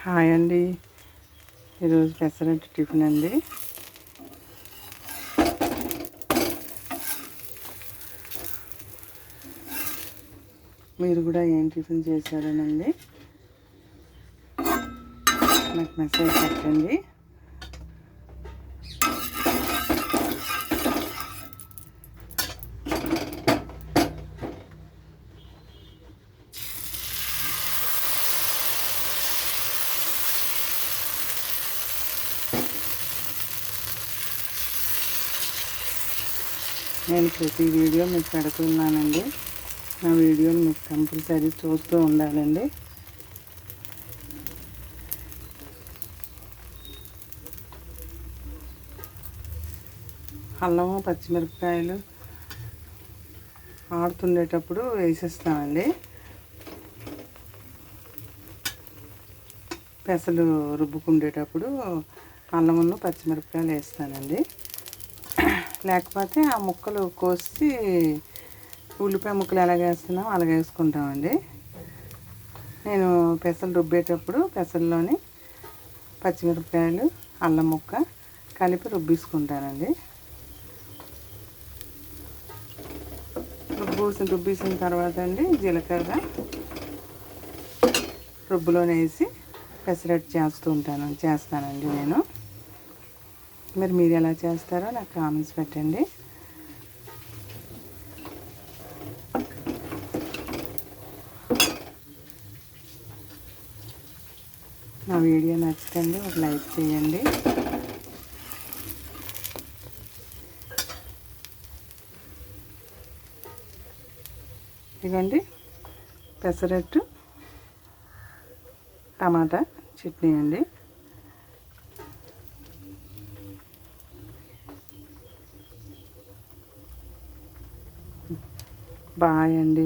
Hi అండి. ఈరోజు pesarattu tiffin అండి. మీరు కూడా ఏం టిఫిన్ చేశారనండి నాకు మెసేజ్ పెట్టండి. నేను ప్రతి వీడియో మీకు పెడుతున్నానండి. నా వీడియోని మీకు కంపల్సరీ చూస్తూ ఉండాలండి. అల్లము పచ్చిమిరపకాయలు ఆడుతుండేటప్పుడు వేసేస్తానండి. పెసలు రుబ్బుకుండేటప్పుడు అల్లమును పచ్చిమిరపకాయలు వేస్తానండి. లేకపోతే ఆ ముక్కలు కోసి ఉల్లిపాయ ముక్కలు ఎలాగ వేస్తున్నామో అలాగ వేసుకుంటామండి. నేను పెసలు రుబ్బేటప్పుడు పెసల్లోని పచ్చిమిరపకాయలు అల్లం ముక్క కలిపి రుబ్బేసుకుంటానండి. రుబ్బేసిన తర్వాత అండి జీలకర్ర రుబ్బులోనే వేసి పెసరట్టు చేస్తానండి నేను. మరి మీరు ఎలా చేస్తారో నాకు కామెంట్స్ పెట్టండి. నా వీడియో నచ్చుతండి ఒక లైక్ చేయండి. ఇదిగోండి పెసరట్టు టమాటా చట్నీ అండి. బాయ్ అండి.